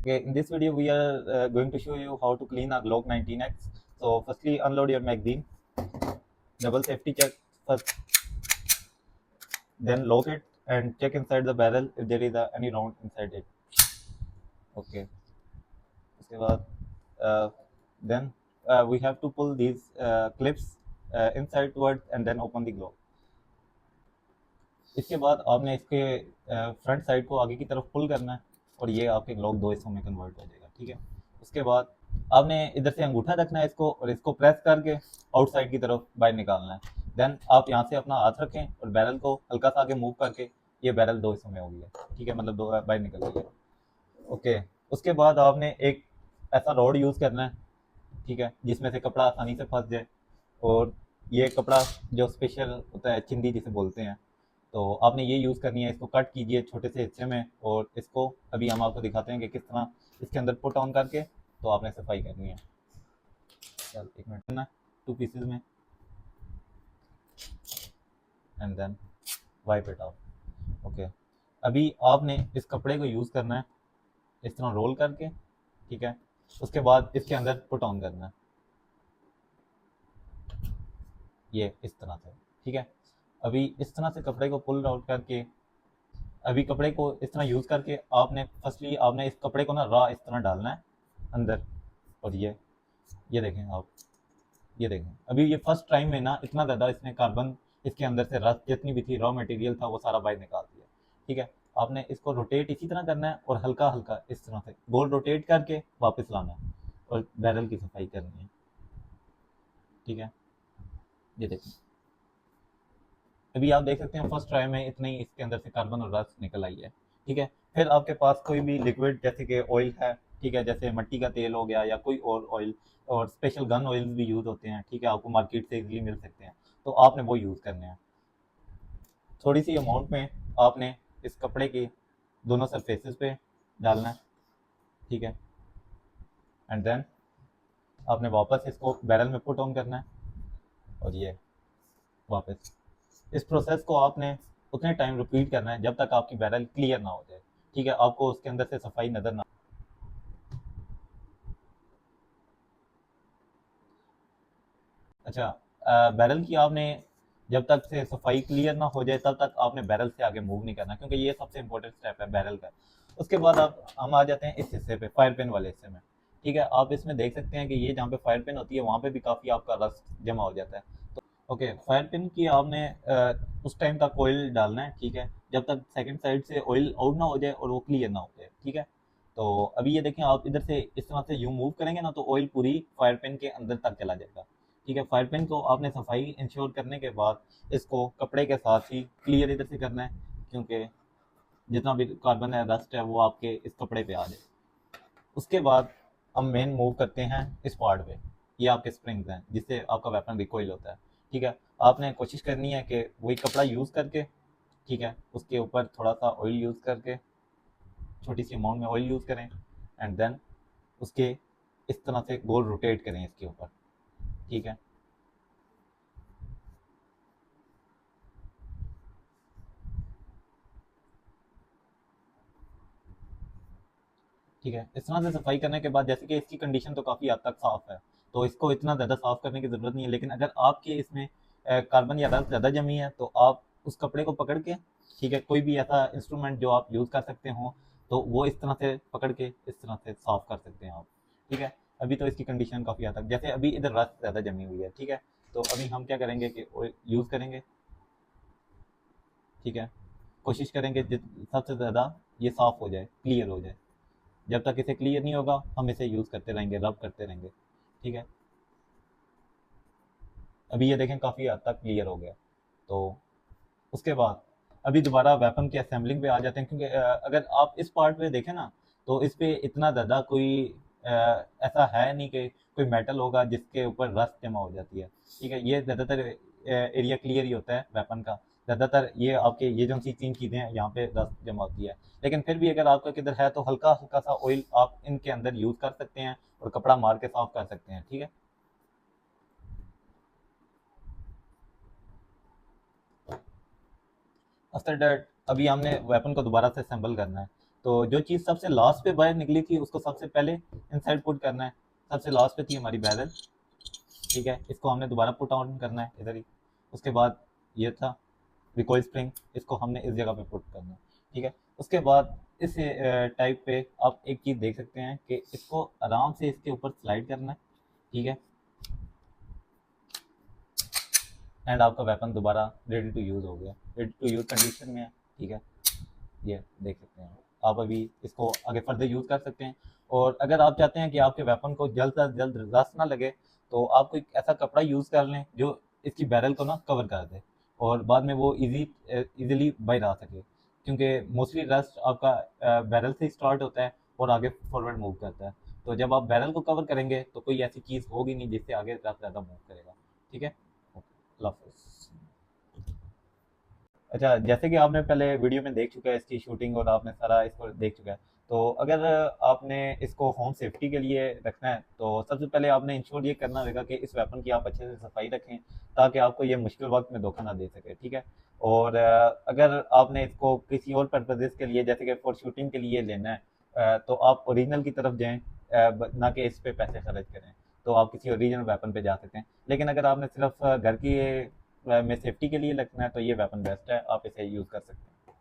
Okay, in this video we are going to show you how to clean a Glock 19X. So firstly unload your magazine, double safety check first, then lock it and check inside the barrel if there is any round inside it. Okay, उसके बाद then we have to pull these clips inside towards and then open the Glock. इसके बाद आपने इसके front side को आगे की तरफ पुल करना है और ये आपके ग्लॉक दो हिस्सों में कन्वर्ट हो जाएगा। ठीक है, उसके बाद आपने इधर से अंगूठा रखना है इसको और इसको प्रेस करके आउटसाइड की तरफ बाहर निकालना है। देन आप यहाँ से अपना हाथ रखें और बैरल को हल्का सा आगे मूव करके ये बैरल दो हिस्सों में हो गया। ठीक है, मतलब दो बाहर निकल गई है। ओके, उसके बाद आपने एक ऐसा रॉड यूज़ करना है, ठीक है, जिसमें से कपड़ा आसानी से फंस जाए। और ये कपड़ा जो स्पेशल होता है, चिंदी जिसे बोलते हैं, तो आपने ये यूज़ करनी है। इसको कट कीजिए छोटे से हिस्से में और इसको अभी हम आपको दिखाते हैं कि किस तरह इसके अंदर पुट ऑन करके तो आपने सफाई करनी है। चल एक मिनट ना, 2 पीसेस में and then wipe it out. Okay, अभी आपने इस कपड़े को यूज़ करना है इस तरह रोल करके। ठीक है, उसके बाद इसके अंदर पुट ऑन करना है ये इस तरह से। ठीक है, अभी इस तरह से कपड़े को पुल आउट करके अभी कपड़े को इस तरह यूज़ करके आपने फर्स्टली आपने इस कपड़े को ना रॉ इस तरह डालना है अंदर। और ये देखें आप, ये देखें अभी ये फर्स्ट टाइम में ना इतना ज़्यादा इसने कार्बन इसके अंदर से रस जितनी भी थी रॉ मटेरियल था वो सारा बाहर निकाल दिया। ठीक है, आपने इसको रोटेट इसी तरह करना है और हल्का हल्का इस तरह से गोल रोटेट करके वापस लाना है और बैरल की सफाई करनी है। ठीक है, ये देखें अभी आप देख सकते हैं फर्स्ट ट्राई में इतनी इसके अंदर से कार्बन और रस निकल आई है। ठीक है, फिर आपके पास कोई भी लिक्विड जैसे कि ऑयल है, ठीक है, जैसे मिट्टी का तेल हो गया या कोई और ऑयल, और स्पेशल गन ऑयल भी यूज़ होते हैं। ठीक है, आपको मार्केट से इजीली मिल सकते हैं, तो आपने वो यूज़ करने हैं। थोड़ी सी अमाउंट में आपने इस कपड़े के दोनों सरफेसेस पे डालना है। ठीक है, एंड देन आपने वापस इसको बैरल में पुट ऑन करना है और ये वापस इस प्रोसेस को आपने उतने टाइम रिपीट करना है जब तक आपकी बैरल क्लियर ना हो जाए। ठीक है, आपको उसके अंदर से सफाई नज़र ना। अच्छा, बैरल की आपने जब तक से सफाई क्लियर ना हो जाए तब तक आपने बैरल से आगे मूव नहीं करना, क्योंकि ये सबसे इंपॉर्टेंट स्टेप है बैरल का। उसके बाद आप हम आ जाते हैं इस हिस्से पे, फायर पेन वाले हिस्से में। ठीक है, आप इसमें देख सकते हैं कि ये जहाँ पे फायर पेन होती है वहाँ पे भी काफ़ी आपका रस जमा हो जाता है। ओके, फायर पिन की आपने उस टाइम तक ऑयल डालना है। ठीक है, जब तक सेकंड साइड से ऑयल आउट ना हो जाए और वो क्लियर ना हो जाए। ठीक है, तो अभी ये देखें आप इधर से इस तरह से यूं मूव करेंगे ना तो ऑयल पूरी फायर पिन के अंदर तक चला जाएगा। ठीक है, फायर पिन को आपने सफाई इंश्योर करने के बाद इसको कपड़े के साथ ही क्लियर इधर से करना है, क्योंकि जितना भी कार्बन है डस्ट है वो आपके इस कपड़े पे आ जाए। उसके बाद हम मेन मूव करते हैं इस पार्ट पे। ये आपके स्प्रिंग्स हैं जिससे आपका वेपन रिकॉइल होता है। ठीक है, आपने कोशिश करनी है कि वही कपड़ा यूज़ करके, ठीक है, उसके ऊपर थोड़ा सा ऑयल यूज़ करके छोटी सी अमाउंट में ऑयल यूज़ करें एंड देन उसके इस तरह से गोल रोटेट करें इसके ऊपर। ठीक है, ठीक है, इस तरह से सफाई करने के बाद जैसे कि इसकी कंडीशन तो काफ़ी हद तक साफ़ है, तो इसको इतना ज़्यादा साफ़ करने की ज़रूरत नहीं है। लेकिन अगर आपके इसमें कार्बन या रस ज़्यादा जमी है तो आप उस कपड़े को पकड़ के, ठीक है, कोई भी ऐसा इंस्ट्रूमेंट जो आप यूज़ कर सकते हो तो वो इस तरह से पकड़ के इस तरह से साफ़ कर सकते हैं आप। ठीक है, अभी तो इसकी कंडीशन काफ़ी हद तक, जैसे अभी इधर रस ज़्यादा जमी हुई है। ठीक है, तो अभी हम क्या करेंगे कि यूज़ करेंगे। ठीक है, कोशिश करेंगे सबसे ज़्यादा ये साफ़ हो जाए, क्लियर हो जाए। जब तक इसे क्लियर नहीं होगा हम इसे यूज़ करते रहेंगे, रब करते रहेंगे। ठीक है, अभी ये देखें काफ़ी हद तक क्लियर हो गया। तो उसके बाद अभी दोबारा वेपन की असेंबलिंग पे आ जाते हैं, क्योंकि अगर आप इस पार्ट पे देखें ना तो इस पे इतना ज़्यादा कोई ऐसा है नहीं कि कोई मेटल होगा जिसके ऊपर रस्ट जमा हो जाती है। ठीक है, ये ज़्यादातर एरिया क्लियर ही होता है वेपन का। ज़्यादातर ये आपके ये जो सी 3 चीज़ें हैं यहाँ पे रस्ट जमा होती है। लेकिन फिर भी अगर आपका किधर है तो हल्का हल्का सा ऑयल आप इनके अंदर यूज़ कर सकते हैं और कपड़ा मार के साफ कर सकते हैं। ठीक है, आफ्टर दैट अभी हमने वेपन को दोबारा से असेंबल करना है। तो जो चीज़ सबसे लास्ट पे बाहर निकली थी उसको सबसे पहले इनसाइड पुट करना है। सबसे लास्ट पे थी हमारी बैरल, ठीक है, इसको हमने दोबारा पुट ऑन करना है इधर ही। उसके बाद ये था रिकॉइल स्प्रिंग, इसको हमने इस जगह पे पुट करना है, ठीक है। उसके बाद इस टाइप पे आप एक चीज़ देख सकते हैं कि इसको आराम से इसके ऊपर स्लाइड करना है, ठीक है, एंड आपका वेपन दोबारा रेडी टू यूज़ हो गया, रेडी टू यूज़ कंडीशन में है, ठीक है। ये देख सकते हैं आप, अभी इसको आगे फर्दर यूज़ कर सकते हैं। और अगर आप चाहते हैं कि आपके वेपन को जल्द से जल्द रस्ट ना लगे, तो आप कोई ऐसा कपड़ा यूज़ कर लें जो इसकी बैरल को ना कवर कर दे और बाद में वो इजीली बाहर आ सके, क्योंकि मोस्टली रस्ट आपका बैरल से स्टार्ट होता है और आगे फॉरवर्ड मूव करता है। तो जब आप बैरल को कवर करेंगे तो कोई ऐसी चीज़ होगी नहीं जिससे आगे रस्ट ज़्यादा मूव करेगा, ठीक है। अल्लाह हाफ़िज़। अच्छा, जैसे कि आपने पहले वीडियो में देख चुका है इसकी शूटिंग और आपने सारा इसको देख चुका है, तो अगर आपने इसको होम सेफ्टी के लिए रखना है तो सबसे पहले आपने इंश्योर ये करना होगा कि इस वेपन की आप अच्छे से सफाई रखें, ताकि आपको ये मुश्किल वक्त में धोखा ना दे सके, ठीक है। और अगर आपने इसको किसी और पर्पजेज़ के लिए जैसे कि फॉर शूटिंग के लिए लेना है, तो आप ओरिजिनल की तरफ जाएँ, ना कि इस पे पैसे खर्च करें। तो आप किसी ओरिजिनल वेपन पे जा सकते हैं। लेकिन अगर आपने सिर्फ घर की में सेफ्टी के लिए रखना है तो ये वेपन बेस्ट है, आप इसे यूज़ कर सकते हैं।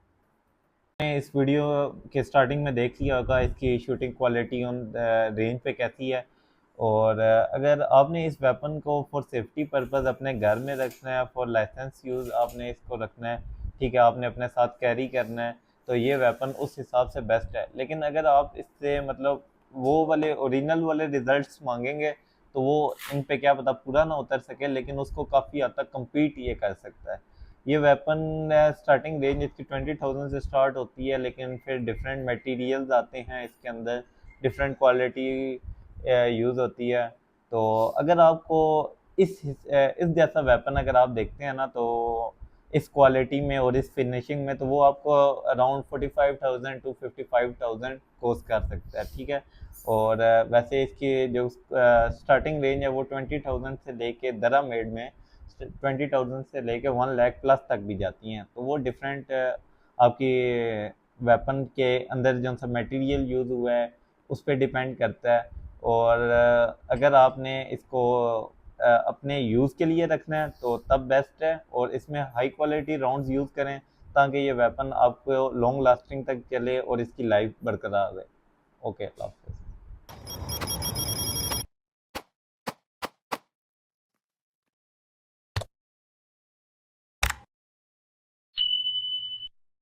आपने इस वीडियो के स्टार्टिंग में देख लिया होगा इसकी शूटिंग क्वालिटी ऑन रेंज पे कैसी है। और अगर आपने इस वेपन को फॉर सेफ्टी पर्पस अपने घर में रखना है, फॉर लाइसेंस यूज़ आपने इसको रखना है, ठीक है, आपने अपने साथ कैरी करना है, तो ये वेपन उस हिसाब से बेस्ट है। लेकिन अगर आप इससे मतलब वो वाले ओरिजिनल वाले रिजल्ट्स मांगेंगे तो वो इन पे क्या पता पूरा ना उतर सके, लेकिन उसको काफ़ी हद तक कम्पीट ये कर सकता है। ये वेपन स्टार्टिंग रेंज इसकी 20,000 से स्टार्ट होती है, लेकिन फिर डिफरेंट मटेरियल्स आते हैं इसके अंदर, डिफरेंट क्वालिटी यूज़ होती है। तो अगर आपको इस जैसा वेपन अगर आप देखते हैं ना, तो इस क्वालिटी में और इस फिनिशिंग में, तो वो आपको अराउंड 45,000 टू 55,000 कॉस्ट कर सकता है, ठीक है। और वैसे इसकी जो स्टार्टिंग रेंज है वो 20,000 से लेके दरा मेड में 20,000 से लेके 1 लाख प्लस तक भी जाती हैं। तो वो डिफरेंट आपकी वेपन के अंदर जो सा मटेरियल यूज़ हुआ है उस पर डिपेंड करता है। और अगर आपने इसको अपने यूज़ के लिए रखना है तो तब बेस्ट है, और इसमें हाई क्वालिटी राउंड्स यूज़ करें ताकि ये वेपन आपको लॉन्ग लास्टिंग तक चले और इसकी लाइफ बरकरार रहे। ओके, अल्लाह हाफ़िज़।